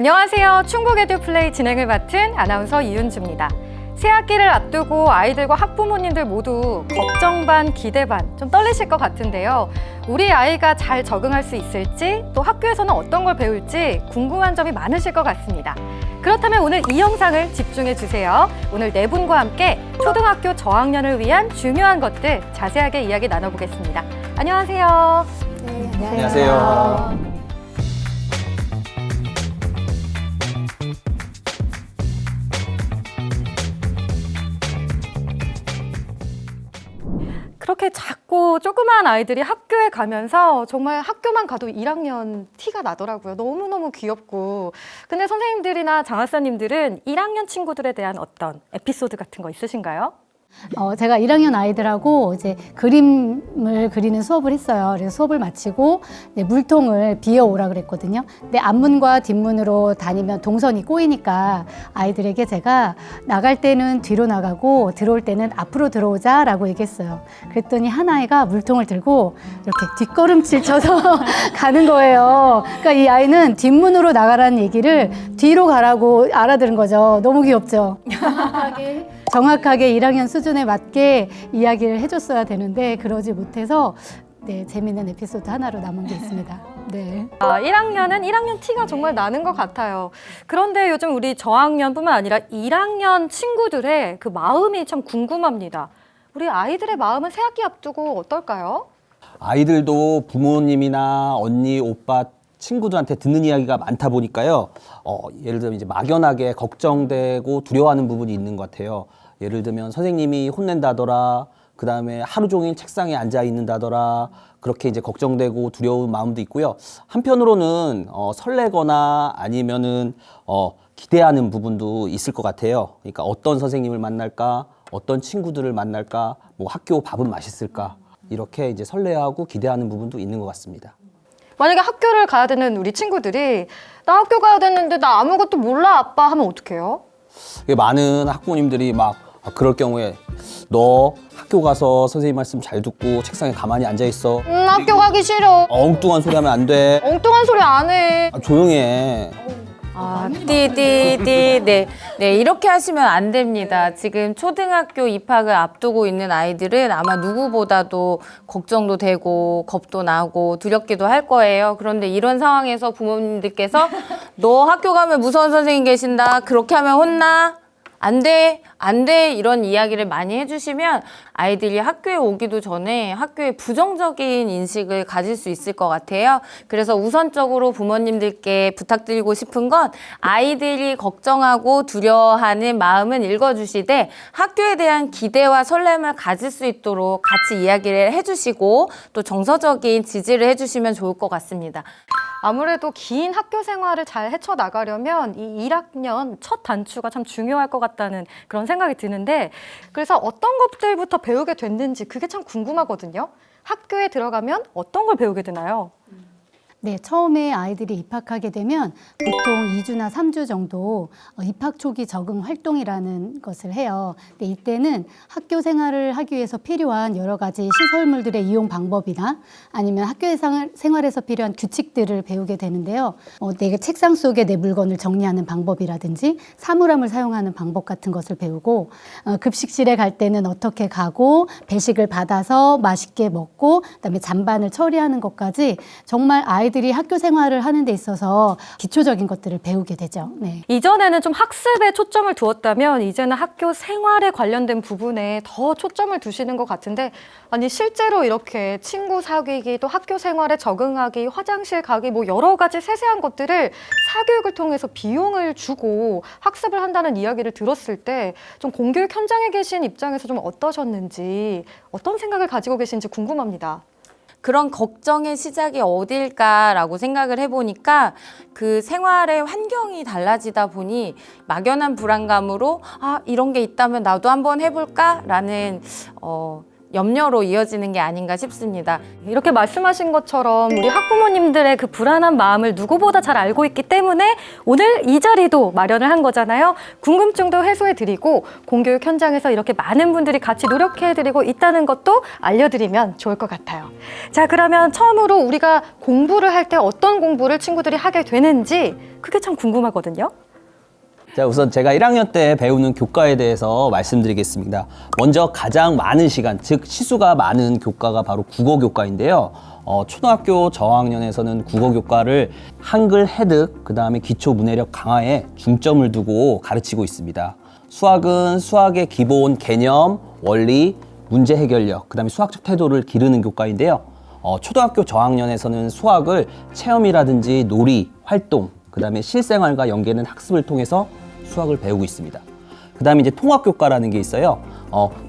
안녕하세요. 충북 에듀플레이 진행을 맡은 아나운서 이윤주입니다. 새학기를 앞두고 아이들과 학부모님들 모두 걱정 반 기대 반 좀 떨리실 것 같은데요. 우리 아이가 잘 적응할 수 있을지, 또 학교에서는 어떤 걸 배울지 궁금한 점이 많으실 것 같습니다. 그렇다면 오늘 이 영상을 집중해 주세요. 오늘 네 분과 함께 초등학교 저학년을 위한 중요한 것들 자세하게 이야기 나눠보겠습니다. 안녕하세요. 네, 안녕하세요. 그렇게 작고 조그마한 아이들이 학교에 가면서 정말 학교만 가도 1학년 티가 나더라고요. 너무너무 귀엽고. 근데 선생님들이나 장학사님들은 1학년 친구들에 대한 어떤 에피소드 같은 거 있으신가요? 제가 1학년 아이들하고 이제 그림을 그리는 수업을 했어요. 그래서 수업을 마치고 이제 물통을 비워오라 그랬거든요. 근데 앞문과 뒷문으로 다니면 동선이 꼬이니까 아이들에게 제가 나갈 때는 뒤로 나가고 들어올 때는 앞으로 들어오자라고 얘기했어요. 그랬더니 한 아이가 물통을 들고 이렇게 뒷걸음질 쳐서 가는 거예요. 그러니까 이 아이는 뒷문으로 나가라는 얘기를 뒤로 가라고 알아들은 거죠. 너무 귀엽죠? 정확하게 1학년 수준에 맞게 이야기를 해줬어야 되는데 그러지 못해서 네, 재미있는 에피소드 하나로 남은 게 있습니다. 네. 1학년은 1학년 티가 정말 나는 것 같아요. 그런데 요즘 우리 저학년뿐만 아니라 1학년 친구들의 그 마음이 참 궁금합니다. 우리 아이들의 마음은 새학기 앞두고 어떨까요? 아이들도 부모님이나 언니, 오빠, 친구들한테 듣는 이야기가 많다 보니까요. 예를 들면 이제 막연하게 걱정되고 두려워하는 부분이 있는 것 같아요. 예를 들면 선생님이 혼낸다더라. 그 다음에 하루 종일 책상에 앉아 있는다더라. 그렇게 이제 걱정되고 두려운 마음도 있고요. 한편으로는 설레거나 아니면은 기대하는 부분도 있을 것 같아요. 그러니까 어떤 선생님을 만날까, 어떤 친구들을 만날까, 뭐 학교 밥은 맛있을까, 이렇게 이제 설레하고 기대하는 부분도 있는 것 같습니다. 만약에 학교를 가야 되는 우리 친구들이 나 학교 가야 되는데 나 아무것도 몰라 아빠 하면 어떡해요? 많은 학부모님들이 막 그럴 경우에 너 학교 가서 선생님 말씀 잘 듣고 책상에 가만히 앉아 있어. 학교 가기 싫어. 엉뚱한 소리 하면 안 돼. 엉뚱한 소리 안 해. 조용히 해. 네, 이렇게 하시면 안 됩니다. 지금 초등학교 입학을 앞두고 있는 아이들은 아마 누구보다도 걱정도 되고 겁도 나고 두렵기도 할 거예요. 그런데 이런 상황에서 부모님들께서 너 학교 가면 무서운 선생님 계신다. 그렇게 하면 혼나. 안 돼, 안 돼, 이런 이야기를 많이 해주시면 아이들이 학교에 오기도 전에 학교에 부정적인 인식을 가질 수 있을 것 같아요. 그래서 우선적으로 부모님들께 부탁드리고 싶은 건 아이들이 걱정하고 두려워하는 마음은 읽어주시되 학교에 대한 기대와 설렘을 가질 수 있도록 같이 이야기를 해주시고 또 정서적인 지지를 해주시면 좋을 것 같습니다. 아무래도 긴 학교 생활을 잘 헤쳐나가려면 이 1학년 첫 단추가 참 중요할 것 같다는 그런 생각이 드는데, 그래서 어떤 것들부터 배우게 됐는지 그게 참 궁금하거든요. 학교에 들어가면 어떤 걸 배우게 되나요? 네, 처음에 아이들이 입학하게 되면 보통 2주나 3주 정도 입학 초기 적응 활동이라는 것을 해요. 근데 이때는 학교 생활을 하기 위해서 필요한 여러 가지 시설물들의 이용 방법이나 아니면 학교 생활에서 필요한 규칙들을 배우게 되는데요. 내 책상 속에 내 물건을 정리하는 방법이라든지 사물함을 사용하는 방법 같은 것을 배우고, 급식실에 갈 때는 어떻게 가고 배식을 받아서 맛있게 먹고 그다음에 잔반을 처리하는 것까지 정말 아이들이 학교 생활을 하는 데 있어서 기초적인 것들을 배우게 되죠. 네. 이전에는 좀 학습에 초점을 두었다면 이제는 학교 생활에 관련된 부분에 더 초점을 두시는 것 같은데, 아니 실제로 이렇게 친구 사귀기, 또 학교 생활에 적응하기, 화장실 가기, 뭐 여러 가지 세세한 것들을 사교육을 통해서 비용을 주고 학습을 한다는 이야기를 들었을 때 좀 공교육 현장에 계신 입장에서 좀 어떠셨는지, 어떤 생각을 가지고 계신지 궁금합니다. 그런 걱정의 시작이 어딜까라고 생각을 해보니까 그 생활의 환경이 달라지다 보니 막연한 불안감으로 이런 게 있다면 나도 한번 해볼까라는 염려로 이어지는 게 아닌가 싶습니다. 이렇게 말씀하신 것처럼 우리 학부모님들의 그 불안한 마음을 누구보다 잘 알고 있기 때문에 오늘 이 자리도 마련을 한 거잖아요. 궁금증도 해소해드리고 공교육 현장에서 이렇게 많은 분들이 같이 노력해드리고 있다는 것도 알려드리면 좋을 것 같아요. 자, 그러면 처음으로 우리가 공부를 할 때 어떤 공부를 친구들이 하게 되는지 그게 참 궁금하거든요. 자, 우선 제가 1학년 때 배우는 교과에 대해서 말씀드리겠습니다. 먼저 가장 많은 시간, 즉 시수가 많은 교과가 바로 국어 교과인데요. 초등학교 저학년에서는 국어 교과를 한글 해득, 그 다음에 기초 문해력 강화에 중점을 두고 가르치고 있습니다. 수학은 수학의 기본 개념, 원리, 문제 해결력, 그 다음에 수학적 태도를 기르는 교과인데요. 초등학교 저학년에서는 수학을 체험이라든지 놀이, 활동, 그 다음에 실생활과 연계하는 학습을 통해서 수학을 배우고 있습니다. 그 다음에 이제 통합교과라는 게 있어요.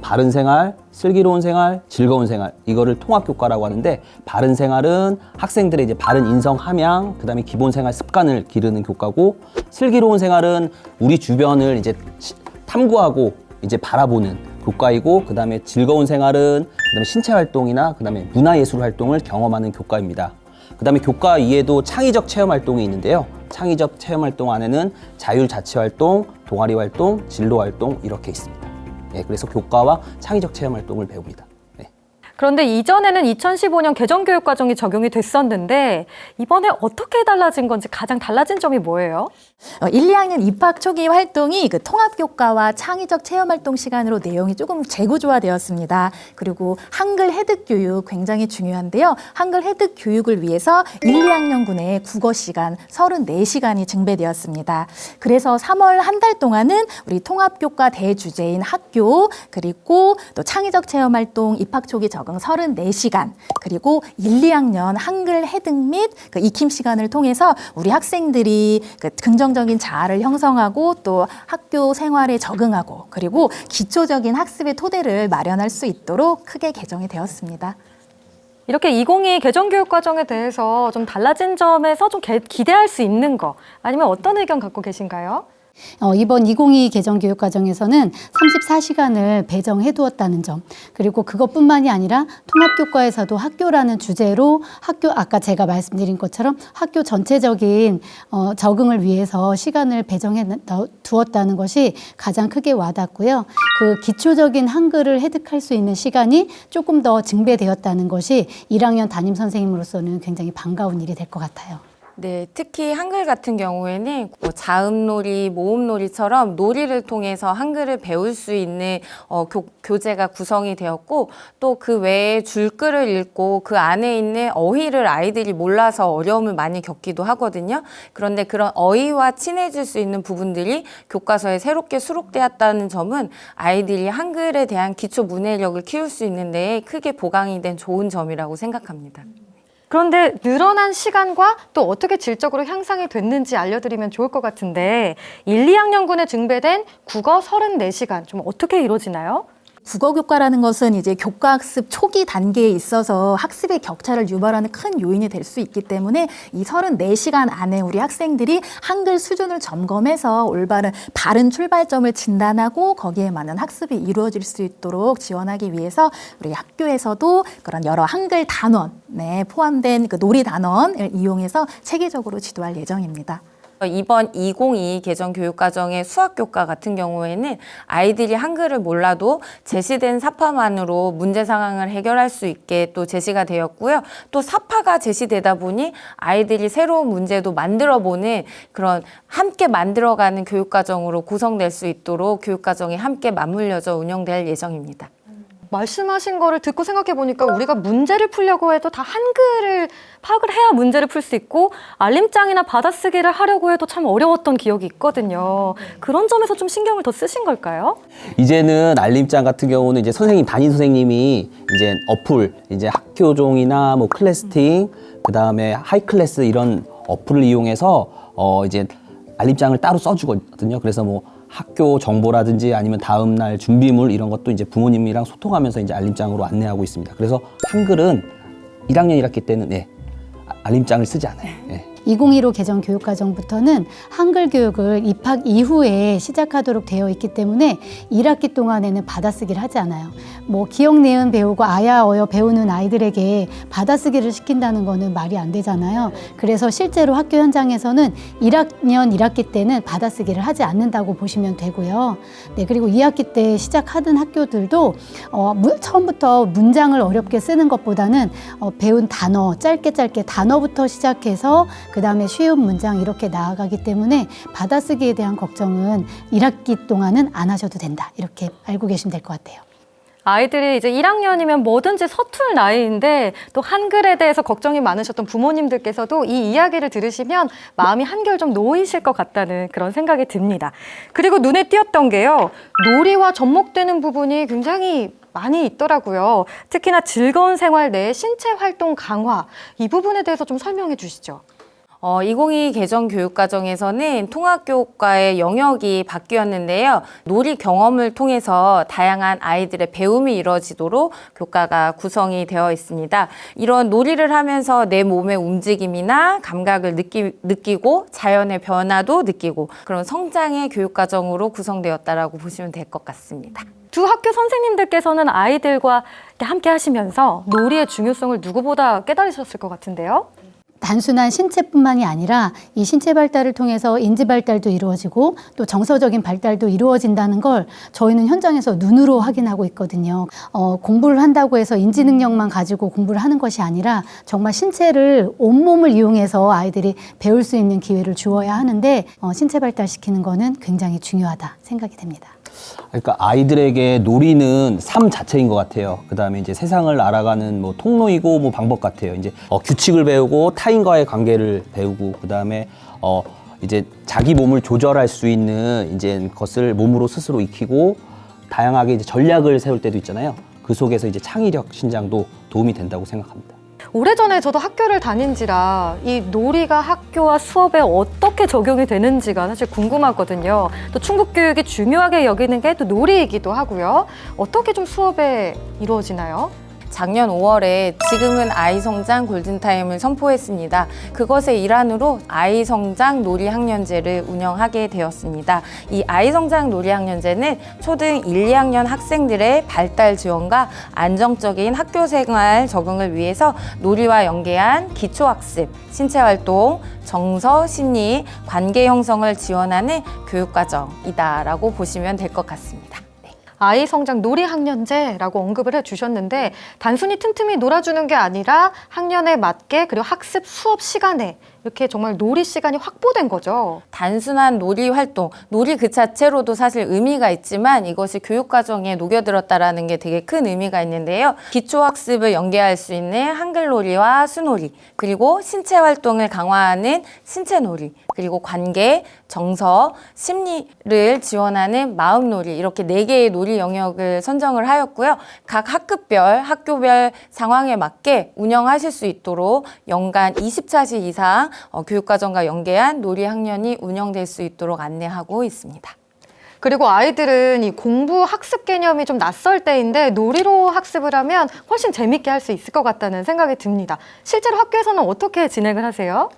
바른 생활, 슬기로운 생활, 즐거운 생활, 이거를 통합교과라고 하는데, 바른 생활은 학생들의 이제 바른 인성 함양, 그 다음에 기본 생활 습관을 기르는 교과고, 슬기로운 생활은 우리 주변을 이제 탐구하고 이제 바라보는 교과이고, 그 다음에 즐거운 생활은 그 다음에 신체 활동이나 그 다음에 문화예술 활동을 경험하는 교과입니다. 그 다음에 교과 이외에도 창의적 체험 활동이 있는데요. 창의적 체험 활동 안에는 자율자치 활동, 동아리 활동, 진로 활동 이렇게 있습니다. 네, 그래서 교과와 창의적 체험 활동을 배웁니다. 네. 그런데 이전에는 2015년 개정교육과정이 적용이 됐었는데 이번에 어떻게 달라진 건지 가장 달라진 점이 뭐예요? 1, 2학년 입학 초기 활동이 그 통합교과와 창의적 체험활동 시간으로 내용이 조금 재구조화되었습니다. 그리고 한글 해득 교육 굉장히 중요한데요. 한글 해득 교육을 위해서 1, 2학년군의 국어 시간 34시간이 증배되었습니다. 그래서 3월 한 달 동안은 우리 통합교과 대주제인 학교, 그리고 또 창의적 체험활동 입학 초기 적응 34시간, 그리고 1, 2학년 한글 해득 및 그 익힘 시간을 통해서 우리 학생들이 그 긍정적인 자아를 형성하고 또 학교 생활에 적응하고 그리고 기초적인 학습의 토대를 마련할 수 있도록 크게 개정이 되었습니다. 이렇게 2022 개정교육과정에 대해서 좀 달라진 점에서 좀 기대할 수 있는 거 아니면 어떤 의견 갖고 계신가요? 이번 2022 개정교육과정에서는 34시간을 배정해 두었다는 점, 그리고 그것뿐만이 아니라 통합교과에서도 학교라는 주제로 아까 제가 말씀드린 것처럼 학교 전체적인 적응을 위해서 시간을 배정해 두었다는 것이 가장 크게 와닿고요. 그 기초적인 한글을 획득할 수 있는 시간이 조금 더 증배되었다는 것이 1학년 담임 선생님으로서는 굉장히 반가운 일이 될 것 같아요. 네, 특히 한글 같은 경우에는 뭐 자음놀이, 모음놀이처럼 놀이를 통해서 한글을 배울 수 있는 교재가 구성이 되었고, 또 그 외에 줄글을 읽고 그 안에 있는 어휘를 아이들이 몰라서 어려움을 많이 겪기도 하거든요. 그런데 그런 어휘와 친해질 수 있는 부분들이 교과서에 새롭게 수록되었다는 점은 아이들이 한글에 대한 기초 문해력을 키울 수 있는 데에 크게 보강이 된 좋은 점이라고 생각합니다. 그런데 늘어난 시간과 또 어떻게 질적으로 향상이 됐는지 알려드리면 좋을 것 같은데 1, 2학년군에 증배된 국어 34시간 좀 어떻게 이루어지나요? 국어교과라는 것은 이제 교과학습 초기 단계에 있어서 학습의 격차를 유발하는 큰 요인이 될 수 있기 때문에 이 34시간 안에 우리 학생들이 한글 수준을 점검해서 올바른 바른 출발점을 진단하고 거기에 맞는 학습이 이루어질 수 있도록 지원하기 위해서 우리 학교에서도 그런 여러 한글 단원에 포함된 그 놀이 단원을 이용해서 체계적으로 지도할 예정입니다. 이번 2022 개정 교육과정의 수학교과 같은 경우에는 아이들이 한글을 몰라도 제시된 사파만으로 문제 상황을 해결할 수 있게 또 제시가 되었고요. 또 사파가 제시되다 보니 아이들이 새로운 문제도 만들어보는 그런 함께 만들어가는 교육과정으로 구성될 수 있도록 교육과정이 함께 맞물려져 운영될 예정입니다. 말씀하신 거를 듣고 생각해 보니까 우리가 문제를 풀려고 해도 다 한글을 파악을 해야 문제를 풀 수 있고 알림장이나 받아쓰기를 하려고 해도 참 어려웠던 기억이 있거든요. 그런 점에서 좀 신경을 더 쓰신 걸까요? 이제는 알림장 같은 경우는 이제 담임 선생님이 이제 어플, 이제 학교종이나 뭐 클래스팅, 그 다음에 하이클래스 이런 어플을 이용해서 이제 알림장을 따로 써주거든요. 그래서 뭐 학교 정보라든지 아니면 다음 날 준비물 이런 것도 이제 부모님이랑 소통하면서 이제 알림장으로 안내하고 있습니다. 그래서 한글은 1학년 1학기 때는 알림장을 쓰지 않아요. 2015 개정 교육과정부터는 한글 교육을 입학 이후에 시작하도록 되어 있기 때문에 1학기 동안에는 받아쓰기를 하지 않아요. 뭐 기억, 니은 배우고 아야, 어여 배우는 아이들에게 받아쓰기를 시킨다는 거는 말이 안 되잖아요. 그래서 실제로 학교 현장에서는 1학년 1학기 때는 받아쓰기를 하지 않는다고 보시면 되고요. 네, 그리고 2학기 때 시작하던 학교들도 처음부터 문장을 어렵게 쓰는 것보다는 배운 단어, 짧게 단어부터 시작해서 그 다음에 쉬운 문장 이렇게 나아가기 때문에 받아쓰기에 대한 걱정은 1학기 동안은 안 하셔도 된다. 이렇게 알고 계시면 될 것 같아요. 아이들이 이제 1학년이면 뭐든지 서툴 나이인데 또 한글에 대해서 걱정이 많으셨던 부모님들께서도 이 이야기를 들으시면 마음이 한결 좀 놓이실 것 같다는 그런 생각이 듭니다. 그리고 눈에 띄었던 게요. 놀이와 접목되는 부분이 굉장히 많이 있더라고요. 특히나 즐거운 생활 내 신체 활동 강화, 이 부분에 대해서 좀 설명해 주시죠. 2022 개정 교육과정에서는 통합교과의 영역이 바뀌었는데요. 놀이 경험을 통해서 다양한 아이들의 배움이 이루어지도록 교과가 구성이 되어 있습니다. 이런 놀이를 하면서 내 몸의 움직임이나 감각을 느끼고 자연의 변화도 느끼고 그런 성장의 교육과정으로 구성되었다라고 보시면 될 것 같습니다. 두 학교 선생님들께서는 아이들과 함께 하시면서 놀이의 중요성을 누구보다 깨달으셨을 것 같은데요. 단순한 신체뿐만이 아니라 이 신체 발달을 통해서 인지 발달도 이루어지고 또 정서적인 발달도 이루어진다는 걸 저희는 현장에서 눈으로 확인하고 있거든요. 공부를 한다고 해서 인지 능력만 가지고 공부를 하는 것이 아니라 정말 신체를 온몸을 이용해서 아이들이 배울 수 있는 기회를 주어야 하는데 신체 발달시키는 거는 굉장히 중요하다 생각이 됩니다. 그러니까 아이들에게 놀이는 삶 자체인 것 같아요. 그 다음에 이제 세상을 알아가는 뭐 통로이고 뭐 방법 같아요. 이제 규칙을 배우고 타인과의 관계를 배우고 그 다음에 이제 자기 몸을 조절할 수 있는 이제 것을 몸으로 스스로 익히고 다양하게 이제 전략을 세울 때도 있잖아요. 그 속에서 이제 창의력 신장도 도움이 된다고 생각합니다. 오래전에 저도 학교를 다닌지라 이 놀이가 학교와 수업에 어떻게 적용이 되는지가 사실 궁금하거든요. 또 충북 교육이 중요하게 여기는 게 또 놀이이기도 하고요. 어떻게 좀 수업에 이루어지나요? 작년 5월에 지금은 아이성장 골든타임을 선포했습니다. 그것의 일환으로 아이성장 놀이학년제를 운영하게 되었습니다. 이 아이성장 놀이학년제는 초등 1, 2학년 학생들의 발달 지원과 안정적인 학교생활 적응을 위해서 놀이와 연계한 기초학습, 신체활동, 정서, 심리, 관계 형성을 지원하는 교육과정이다라고 보시면 될 것 같습니다. 아이 성장 놀이 학년제라고 언급을 해주셨는데 단순히 틈틈이 놀아주는 게 아니라 학년에 맞게 그리고 학습 수업 시간에 이렇게 정말 놀이 시간이 확보된 거죠. 단순한 놀이 활동, 놀이 그 자체로도 사실 의미가 있지만 이것이 교육과정에 녹여들었다라는 게 되게 큰 의미가 있는데요. 기초학습을 연계할 수 있는 한글놀이와 수놀이, 그리고 신체활동을 강화하는 신체놀이, 그리고 관계, 정서, 심리를 지원하는 마음놀이, 이렇게 4개의 놀이 영역을 선정을 하였고요. 각 학급별, 학교별 상황에 맞게 운영하실 수 있도록 연간 20차시 이상 교육과정과 연계한 놀이 학년이 운영될 수 있도록 안내하고 있습니다. 그리고 아이들은 이 공부 학습 개념이 좀 낯설 때인데 놀이로 학습을 하면 훨씬 재밌게 할 수 있을 것 같다는 생각이 듭니다. 실제로 학교에서는 어떻게 진행을 하세요?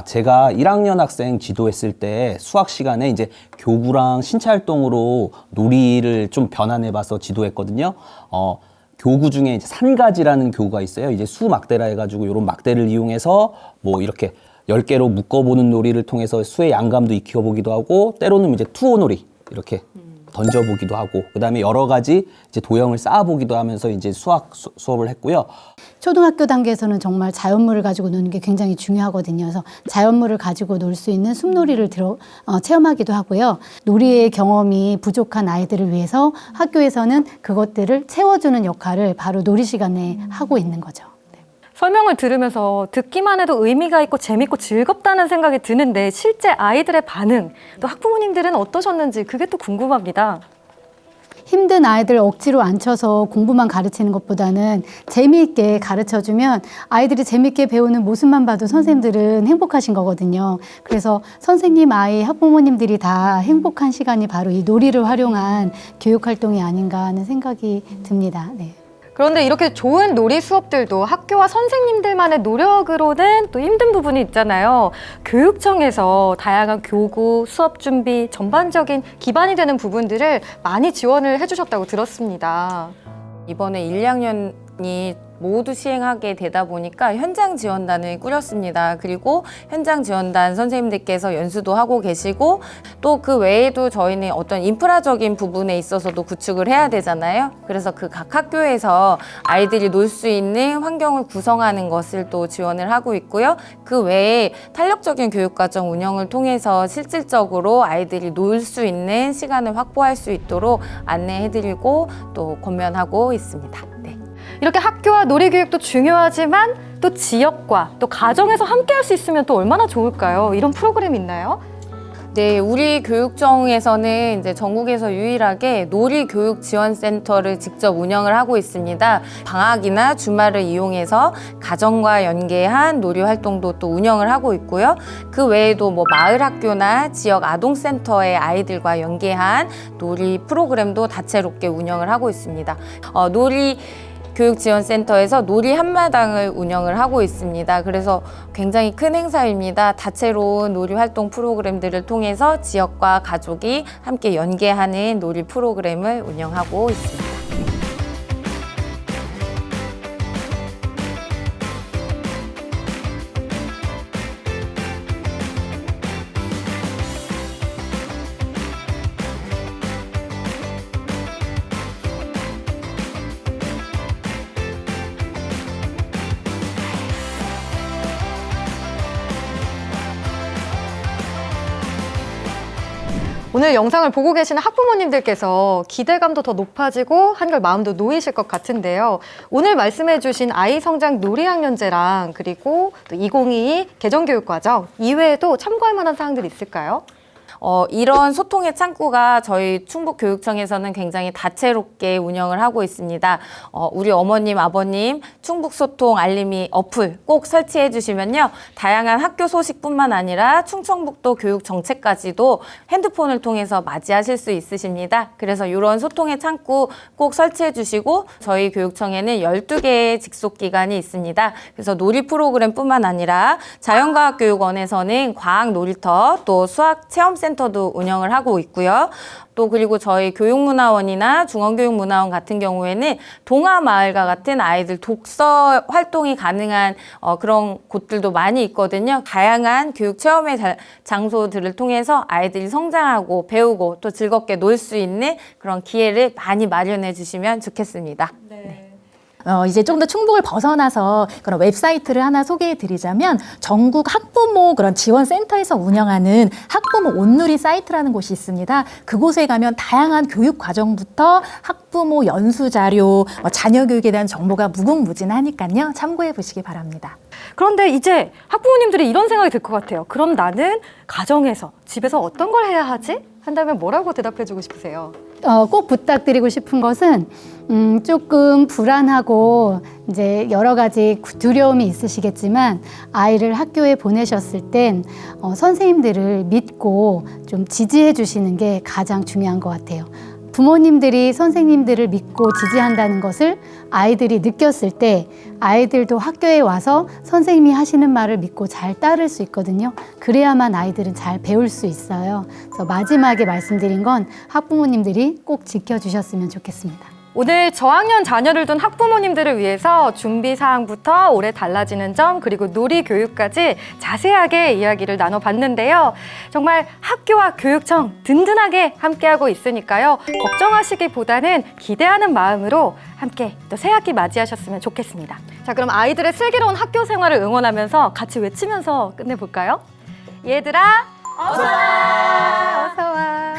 제가 1학년 학생 지도했을 때 수학 시간에 이제 교구랑 신체 활동으로 놀이를 좀 변환해봐서 지도했거든요. 교구 중에 이제 산가지라는 교구가 있어요. 이제 수막대라 해가지고 이런 막대를 이용해서 뭐 이렇게 10개로 묶어보는 놀이를 통해서 수의 양감도 익혀보기도 하고 때로는 이제 투호놀이 이렇게 던져보기도 하고 그다음에 여러 가지 이제 도형을 쌓아보기도 하면서 이제 수학 수업을 했고요. 초등학교 단계에서는 정말 자연물을 가지고 노는 게 굉장히 중요하거든요. 그래서 자연물을 가지고 놀 수 있는 숲놀이를 체험하기도 하고요. 놀이의 경험이 부족한 아이들을 위해서 학교에서는 그것들을 채워주는 역할을 바로 놀이 시간에 하고 있는 거죠. 설명을 들으면서 듣기만 해도 의미가 있고 재밌고 즐겁다는 생각이 드는데 실제 아이들의 반응, 또 학부모님들은 어떠셨는지 그게 또 궁금합니다. 힘든 아이들 억지로 앉혀서 공부만 가르치는 것보다는 재미있게 가르쳐주면 아이들이 재미있게 배우는 모습만 봐도 선생님들은 행복하신 거거든요. 그래서 선생님, 아이, 학부모님들이 다 행복한 시간이 바로 이 놀이를 활용한 교육활동이 아닌가 하는 생각이 듭니다. 네. 그런데 이렇게 좋은 놀이 수업들도 학교와 선생님들만의 노력으로는 또 힘든 부분이 있잖아요. 교육청에서 다양한 교구, 수업 준비, 전반적인 기반이 되는 부분들을 많이 지원을 해주셨다고 들었습니다. 이번에 1, 2학년이 모두 시행하게 되다 보니까 현장 지원단을 꾸렸습니다. 그리고 현장 지원단 선생님들께서 연수도 하고 계시고 또 그 외에도 저희는 어떤 인프라적인 부분에 있어서도 구축을 해야 되잖아요. 그래서 그 각 학교에서 아이들이 놀 수 있는 환경을 구성하는 것을 또 지원을 하고 있고요. 그 외에 탄력적인 교육과정 운영을 통해서 실질적으로 아이들이 놀 수 있는 시간을 확보할 수 있도록 안내해드리고 또 권면하고 있습니다. 네. 이렇게 학교와 놀이교육도 중요하지만 또 지역과 또 가정에서 함께 할 수 있으면 또 얼마나 좋을까요? 이런 프로그램 있나요? 네, 우리 교육청에서는 이제 전국에서 유일하게 놀이교육지원센터를 직접 운영을 하고 있습니다. 방학이나 주말을 이용해서 가정과 연계한 놀이 활동도 또 운영을 하고 있고요. 그 외에도 뭐 마을학교나 지역 아동센터의 아이들과 연계한 놀이 프로그램도 다채롭게 운영을 하고 있습니다. 교육지원센터에서 놀이 한마당을 운영을 하고 있습니다. 그래서 굉장히 큰 행사입니다. 다채로운 놀이 활동 프로그램들을 통해서 지역과 가족이 함께 연계하는 놀이 프로그램을 운영하고 있습니다. 오늘 영상을 보고 계시는 학부모님들께서 기대감도 더 높아지고 한결 마음도 놓이실 것 같은데요. 오늘 말씀해주신 아이 성장 놀이학년제랑 그리고 또 2022 개정교육과정 이외에도 참고할 만한 사항들이 있을까요? 이런 소통의 창구가 저희 충북교육청에서는 굉장히 다채롭게 운영을 하고 있습니다. 우리 어머님, 아버님 충북소통 알림이 어플 꼭 설치해 주시면요. 다양한 학교 소식뿐만 아니라 충청북도 교육 정책까지도 핸드폰을 통해서 맞이하실 수 있으십니다. 그래서 이런 소통의 창구 꼭 설치해 주시고 저희 교육청에는 12개의 직속기관이 있습니다. 그래서 놀이 프로그램뿐만 아니라 자연과학교육원에서는 과학 놀이터 또 수학 체험센터도 운영을 하고 있고요. 또 그리고 저희 교육문화원이나 중원교육문화원 같은 경우에는 동화마을과 같은 아이들 독서 활동이 가능한 그런 곳들도 많이 있거든요. 다양한 교육 체험의 장소들을 통해서 아이들이 성장하고 배우고 또 즐겁게 놀 수 있는 그런 기회를 많이 마련해 주시면 좋겠습니다. 네. 이제 좀 더 충북을 벗어나서 그런 웹사이트를 하나 소개해 드리자면 전국 학부모 그런 지원센터에서 운영하는 학부모 온누리 사이트라는 곳이 있습니다. 그곳에 가면 다양한 교육 과정부터 학부모 연수 자료, 자녀 교육에 대한 정보가 무궁무진하니까요. 참고해 보시기 바랍니다. 그런데 이제 학부모님들이 이런 생각이 들 것 같아요. 그럼 나는 가정에서, 집에서 어떤 걸 해야 하지? 한다면 뭐라고 대답해주고 싶으세요? 꼭 부탁드리고 싶은 것은 조금 불안하고 이제 여러 가지 두려움이 있으시겠지만 아이를 학교에 보내셨을 땐 선생님들을 믿고 좀 지지해 주시는 게 가장 중요한 것 같아요. 부모님들이 선생님들을 믿고 지지한다는 것을 아이들이 느꼈을 때 아이들도 학교에 와서 선생님이 하시는 말을 믿고 잘 따를 수 있거든요. 그래야만 아이들은 잘 배울 수 있어요. 그래서 마지막에 말씀드린 건 학부모님들이 꼭 지켜주셨으면 좋겠습니다. 오늘 저학년 자녀를 둔 학부모님들을 위해서 준비 사항부터 올해 달라지는 점 그리고 놀이 교육까지 자세하게 이야기를 나눠봤는데요. 정말 학교와 교육청 든든하게 함께하고 있으니까요. 걱정하시기보다는 기대하는 마음으로 함께 또 새학기 맞이하셨으면 좋겠습니다. 자, 그럼 아이들의 슬기로운 학교 생활을 응원하면서 같이 외치면서 끝내볼까요? 얘들아, 어서 와! 어서 와!